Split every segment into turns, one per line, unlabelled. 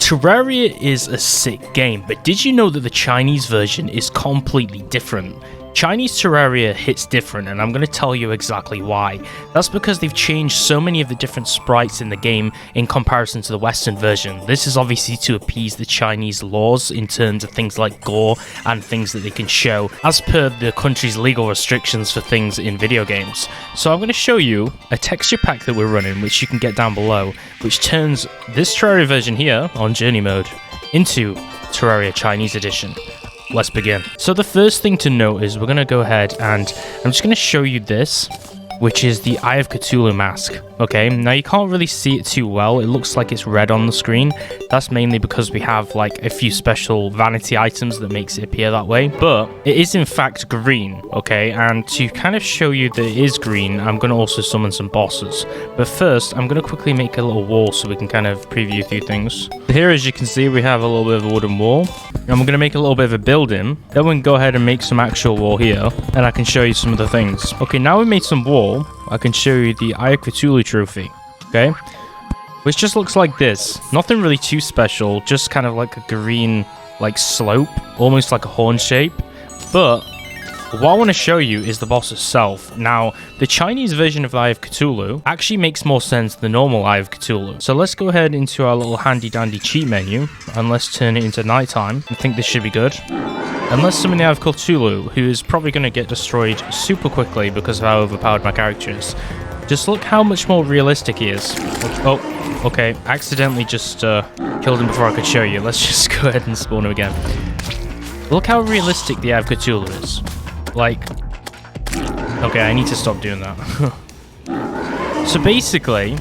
Terraria is a sick game, but did you know that the Chinese version is completely different? Chinese Terraria hits different, and I'm going to tell you exactly why. That's because they've changed so many of the different sprites in the game in comparison to the Western version. This is obviously to appease the Chinese laws in terms of things like gore and things that they can show, as per the country's legal restrictions for things in video games. So I'm going to show you a texture pack that we're running, which you can get down below, which turns this Terraria version here, on Journey Mode, into Terraria Chinese Edition. Let's begin. So the first thing to note is we're going to go ahead and I'm just going to show you this, which is the Eye of Cthulhu mask. Okay, now you can't really see it too well. It looks like it's red on the screen. That's mainly because we have like a few special vanity items that makes it appear that way, but it is in fact green. Okay, and to kind of show you that it is green, I'm going to also summon some bosses. But first, I'm going to quickly make a little wall so we can kind of preview a few things. Here, as you can see, we have a little bit of a wooden wall, and we're going to make a little bit of a building. Then we can go ahead and make some actual wall here, and I can show you some of the things. Okay, now we made some wall. I can show you the Eye of Cthulhu trophy, okay? Which just looks like this. Nothing really too special, just kind of like a green, like, slope, almost like a horn shape. But what I want to show you is the boss itself. Now, the Chinese version of the Eye of Cthulhu actually makes more sense than the normal Eye of Cthulhu. So let's go ahead into our little handy-dandy cheat menu, and let's turn it into nighttime. I think this should be good. And let's summon the Eye of Cthulhu, who is probably going to get destroyed super quickly because of how overpowered my character is. Just look how much more realistic he is. Oh, okay. Accidentally just killed him before I could show you. Let's just go ahead and spawn him again. Look how realistic the Eye of Cthulhu is. Like, okay, I need to stop doing that. So basically,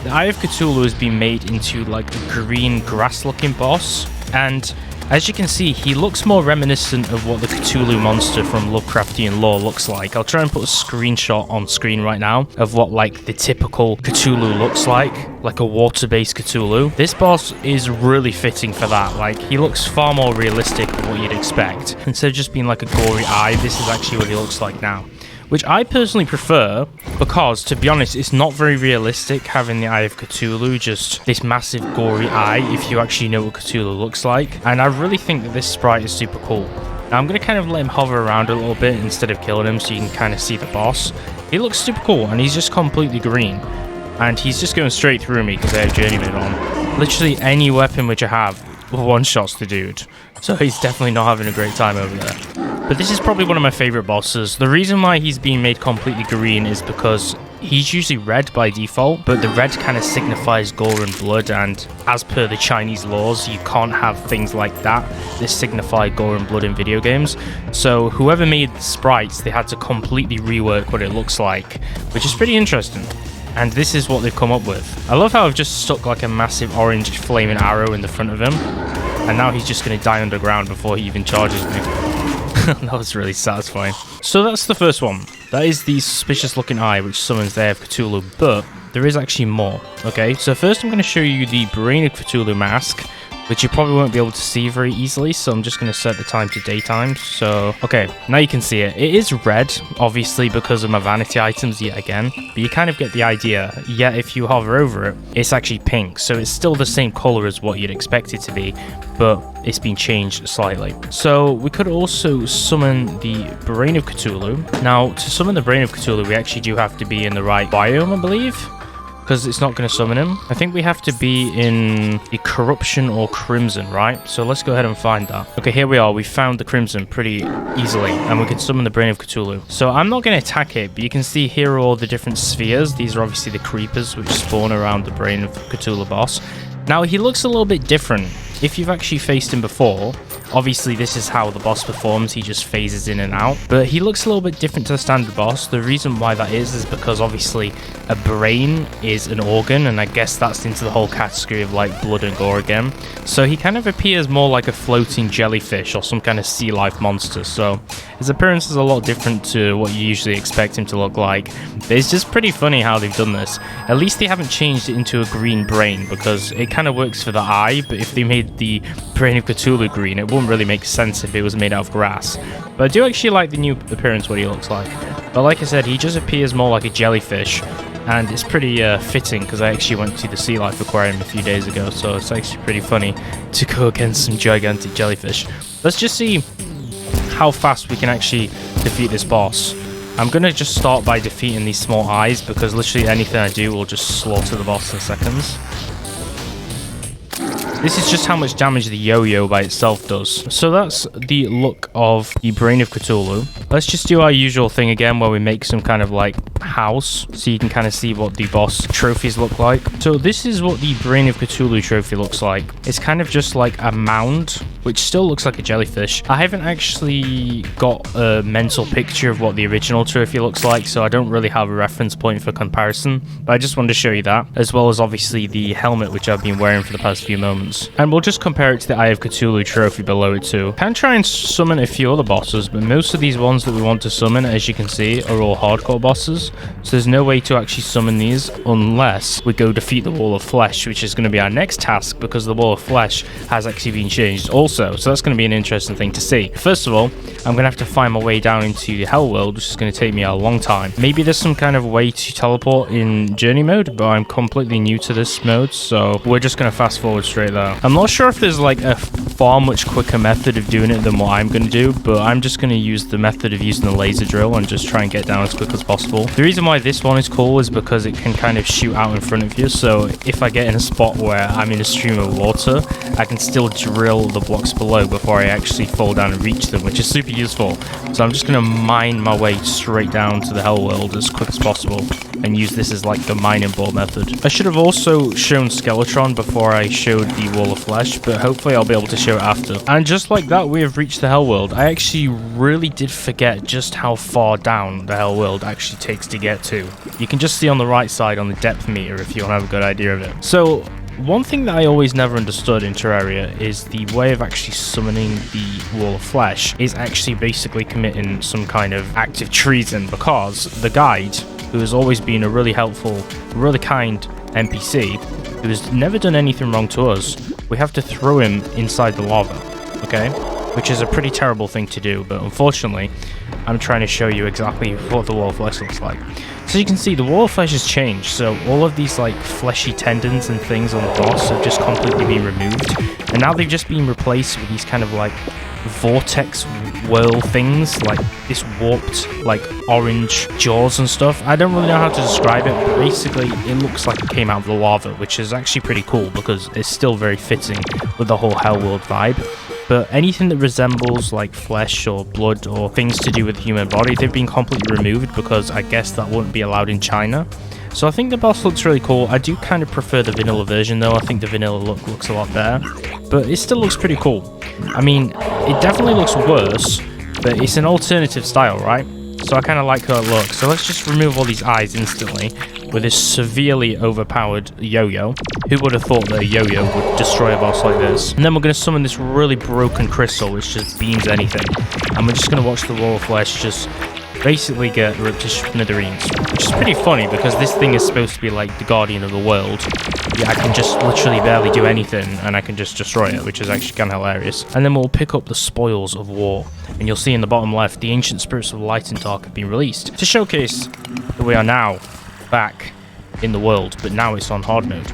the Eye of Cthulhu has been made into like a green grass-looking boss, and as you can see, he looks more reminiscent of what the Cthulhu monster from Lovecraftian lore looks like. I'll try and put a screenshot on screen right now of what like the typical Cthulhu looks like a water-based Cthulhu. This boss is really fitting for that. Like, he looks far more realistic than what you'd expect. Instead of just being like a gory eye, this is actually what he looks like now. Which I personally prefer because, to be honest, it's not very realistic having the Eye of Cthulhu, just this massive gory eye, if you actually know what Cthulhu looks like. And I really think that this sprite is super cool. Now I'm going to kind of let him hover around a little bit instead of killing him so you can kind of see the boss. He looks super cool, and he's just completely green. And he's just going straight through me because I have Journey Mode on. Literally any weapon which I have one-shots the dude. So he's definitely not having a great time over there. But this is probably one of my favorite bosses. The reason why he's being made completely green is because he's usually red by default, but the red kind of signifies gore and blood, and as per the Chinese laws, you can't have things like that signify gore and blood in video games. So whoever made the sprites, they had to completely rework what it looks like, which is pretty interesting. And this is what they've come up with. I love how I've just stuck like a massive orange flaming arrow in the front of him, and now he's just going to die underground before he even charges me. That was really satisfying. So that's the first one. That is the suspicious looking eye which summons the Eye of Cthulhu, but there is actually more. Okay, so first I'm going to show you the Brain of Cthulhu mask, which you probably won't be able to see very easily, so I'm just going to set the time to daytime. So, okay, now you can see it. It is red, obviously, because of my vanity items yet again, but you kind of get the idea. Yet, if you hover over it, it's actually pink, so it's still the same color as what you'd expect it to be, but it's been changed slightly. So, we could also summon the Brain of Cthulhu. Now, to summon the Brain of Cthulhu, we actually do have to be in the right biome, I believe, because it's not going to summon him. I think we have to be in the Corruption or Crimson, right? So let's go ahead and find that. Okay, here we are. We found the Crimson pretty easily, and we can summon the Brain of Cthulhu. So I'm not going to attack it, but you can see here are all the different spheres. These are obviously the creepers which spawn around the Brain of Cthulhu boss. Now, he looks a little bit different. If you've actually faced him before, obviously this is how the boss performs. He just phases in and out. But he looks a little bit different to the standard boss. The reason why that is because obviously a brain is an organ, and I guess that's into the whole category of like blood and gore again. So he kind of appears more like a floating jellyfish or some kind of sea life monster. So his appearance is a lot different to what you usually expect him to look like. But it's just pretty funny how they've done this. At least they haven't changed it into a green brain, because it kind of works for the eye, but if they made the Brain of Cthulhu green, it wouldn't really make sense if it was made out of grass. But I do actually like the new appearance, what he looks like. But like I said, he just appears more like a jellyfish. And it's pretty fitting because I actually went to the Sea Life Aquarium a few days ago, so it's actually pretty funny to go against some gigantic jellyfish. Let's just see how fast we can actually defeat this boss. I'm going to just start by defeating these small eyes, because literally anything I do will just slaughter the boss in seconds. This is just how much damage the yo-yo by itself does. So that's the look of the Brain of Cthulhu. Let's just do our usual thing again, where we make some kind of like house, so you can kind of see what the boss trophies look like. So this is what the Brain of Cthulhu trophy looks like. It's kind of just like a mound, which still looks like a jellyfish. I haven't actually got a mental picture of what the original trophy looks like, so I don't really have a reference point for comparison, but I just wanted to show you that, as well as obviously the helmet, which I've been wearing for the past few moments. And we'll just compare it to the Eye of Cthulhu trophy below it too. Can try and summon a few other bosses, but most of these ones that we want to summon, as you can see, are all hardcore bosses. So there's no way to actually summon these unless we go defeat the Wall of Flesh, which is going to be our next task, because the Wall of Flesh has actually been changed also. So that's going to be an interesting thing to see. First of all, I'm going to have to find my way down into the Hell World, which is going to take me a long time. Maybe there's some kind of way to teleport in journey mode, but I'm completely new to this mode, so we're just going to fast forward straight there. I'm not sure if there's like a far much quicker method of doing it than what I'm going to do, but I'm just going to use the method of using the laser drill and just try and get down as quick as possible. The reason why this one is cool is because it can kind of shoot out in front of you, so if I get in a spot where I'm in a stream of water, I can still drill the blocks below before I actually fall down and reach them, which is super useful. So I'm just going to mine my way straight down to the Hell World as quick as possible and use this as like the mining ball method. I should have also shown Skeletron before I showed the Wall of Flesh, but hopefully I'll be able to show it after. And just like that, we have reached the Hell World. I actually really did forget just how far down the Hell World actually takes to get to. You can just see on the right side on the depth meter if you want to have a good idea of it. So one thing that I always never understood in Terraria is the way of actually summoning the Wall of Flesh is actually basically committing some kind of act of treason, because the guide, who has always been a really helpful, really kind NPC, who has never done anything wrong to us, we have to throw him inside the lava, okay? Which is a pretty terrible thing to do, but unfortunately, I'm trying to show you exactly what the Wall of Flesh looks like. So you can see the Wall of Flesh has changed, so all of these like fleshy tendons and things on the boss have just completely been removed, and now they've just been replaced with these kind of like vortex whirl things, like this warped like orange jaws and stuff. I don't really know how to describe it, but basically it looks like it came out of the lava, which is actually pretty cool because it's still very fitting with the whole Hell World vibe. But anything that resembles like flesh or blood or things to do with the human body, they've been completely removed, because I guess that wouldn't be allowed in China. So I think the boss looks really cool. I do kind of prefer the vanilla version though. I think the vanilla look looks a lot better, but it still looks pretty cool. I mean, it definitely looks worse, but it's an alternative style, right? So I kind of like how it looks. So let's just remove all these eyes instantly with this severely overpowered yo-yo. Who would have thought that a yo-yo would destroy a boss like this? And then we're going to summon this really broken crystal, which just beams anything. And we're just going to watch the Wall of Flesh just basically get ripped to smithereens, which is pretty funny because this thing is supposed to be like the guardian of the world. Yeah, I can just literally barely do anything and I can just destroy it, which is actually kind of hilarious. And then we'll pick up the spoils of war, and you'll see in the bottom left the ancient spirits of light and dark have been released to showcase that we are now back in the world, but now it's on hard mode.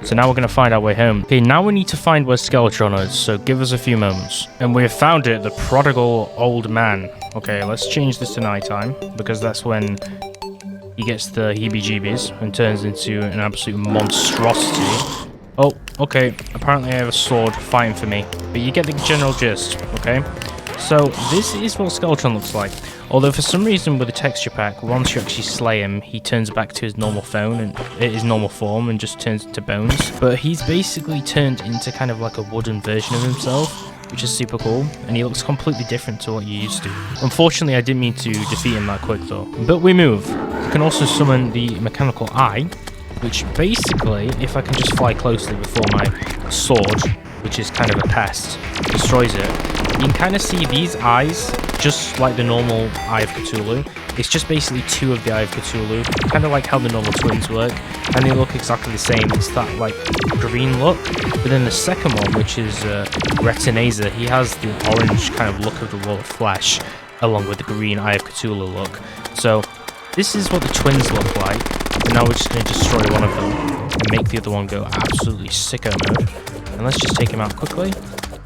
So now we're going to find our way home. Okay, now we need to find where Skeletron is, so give us a few moments. And we have found it, the prodigal old man. Okay, let's change this to nighttime, because that's when he gets the heebie-jeebies and turns into an absolute monstrosity. Oh, okay, apparently I have a sword fighting for me, but you get the general gist, okay? So this is what Skeletron looks like. Although for some reason with the texture pack, once you actually slay him, he turns back to his normal form and just turns into bones. But he's basically turned into kind of like a wooden version of himself, which is super cool, and he looks completely different to what you used to. Unfortunately, I didn't mean to defeat him that quick though. But we move. You can also summon the mechanical eye, which basically, if I can just fly closely before my sword, which is kind of a pest, destroys it. You can kind of see these eyes, just like the normal Eye of Cthulhu. It's just basically two of the Eye of Cthulhu, kind of like how the normal twins work, and they look exactly the same. It's that like green look, but then the second one, which is Retinazer, he has the orange kind of look of the Wall of Flesh, along with the green Eye of Cthulhu look. So this is what the twins look like. And now we're just going to destroy one of them and make the other one go absolutely sicko mode. And let's just take him out quickly.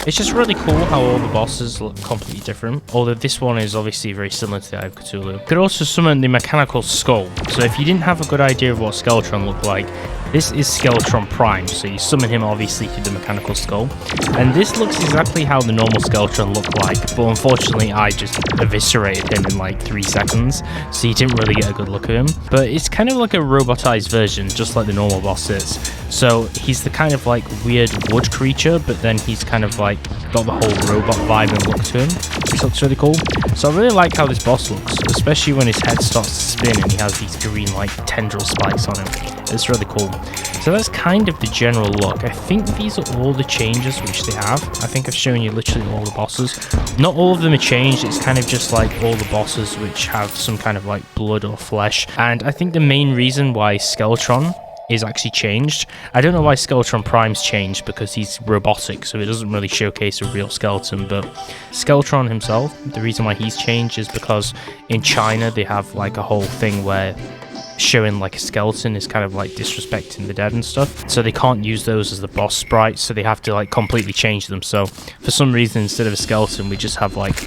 It's just really cool how all the bosses look completely different, although this one is obviously very similar to the Eye of Cthulhu. You could also summon the mechanical skull, so if you didn't have a good idea of what Skeletron looked like, this is Skeletron Prime, so you summon him obviously to the mechanical skull. And this looks exactly how the normal Skeletron looked like, but unfortunately I just eviscerated him in like 3 seconds, so you didn't really get a good look at him. But it's kind of like a robotized version, just like the normal boss is. So he's the kind of like weird wood creature, but then he's kind of like got the whole robot vibe and look to him. This looks really cool. So I really like how this boss looks, especially when his head starts to spin and he has these green like tendril spikes on him. It's really cool. So that's kind of the general look. I think these are all the changes which they have. I think I've shown you literally all the bosses. Not all of them are changed, it's kind of just like all the bosses which have some kind of like blood or flesh. And I think the main reason why Skeletron is actually changed. I don't know why Skeletron Prime's changed, because he's robotic, so it doesn't really showcase a real skeleton, but Skeletron himself, the reason why he's changed is because in China they have like a whole thing where showing like a skeleton is kind of like disrespecting the dead and stuff, so they can't use those as the boss sprites, so they have to like completely change them. So for some reason, instead of a skeleton, we just have like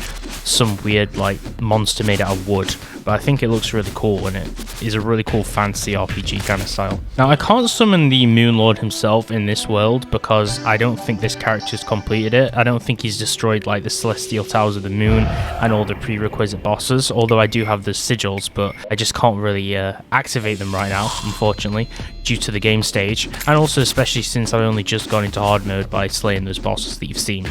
some weird like monster made out of wood. But I think it looks really cool, and it is a really cool fantasy RPG kind of style. Now I can't summon the Moon Lord himself in this world because I don't think this character's completed it. I don't think he's destroyed like the Celestial Towers of the Moon and all the prerequisite bosses, although I do have the sigils, but I just can't really activate them right now, unfortunately, due to the game stage, and also especially since I've only just gone into hard mode by slaying those bosses that you've seen.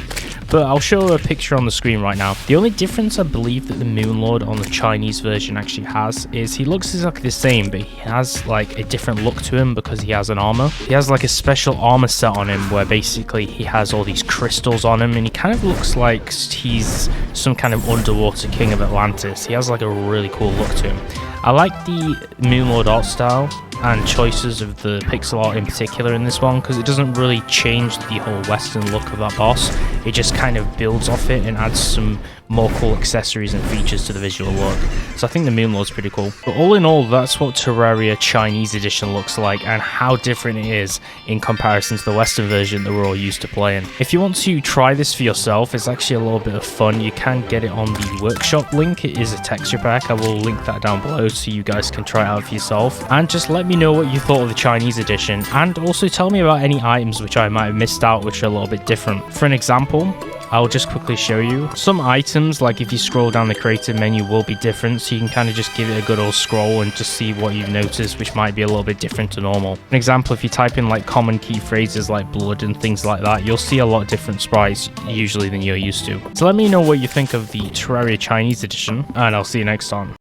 But I'll show a picture on the screen right now. The only difference I believe that the Moon Lord on the Chinese version actually has is he looks exactly the same, but he has like a different look to him because he has an armor. He has like a special armor set on him where basically he has all these crystals on him, and he kind of looks like he's some kind of underwater king of Atlantis. He has like a really cool look to him. I like the Moon Lord art style and choices of the pixel art in particular in this one, because it doesn't really change the whole western look of that boss. It just kind of builds off it and adds some more cool accessories and features to the visual look. So I think the Moon Lord's pretty cool. But all in all, that's what Terraria Chinese Edition looks like, and how different it is in comparison to the western version that we're all used to playing. If you want to try this for yourself, it's actually a little bit of fun. You can get it on the workshop link. It is a texture pack. I will link that down below so you guys can try it out for yourself. And just let me know what you thought of the Chinese edition, and also tell me about any items which I might have missed out which are a little bit different. For an example, I'll just quickly show you. Some items, like if you scroll down the creative menu, will be different, so you can kind of just give it a good old scroll and just see what you've noticed, which might be a little bit different to normal. An example, if you type in like common key phrases like blood and things like that, you'll see a lot different sprites usually than you're used to. So let me know what you think of the Terraria Chinese edition, and I'll see you next time.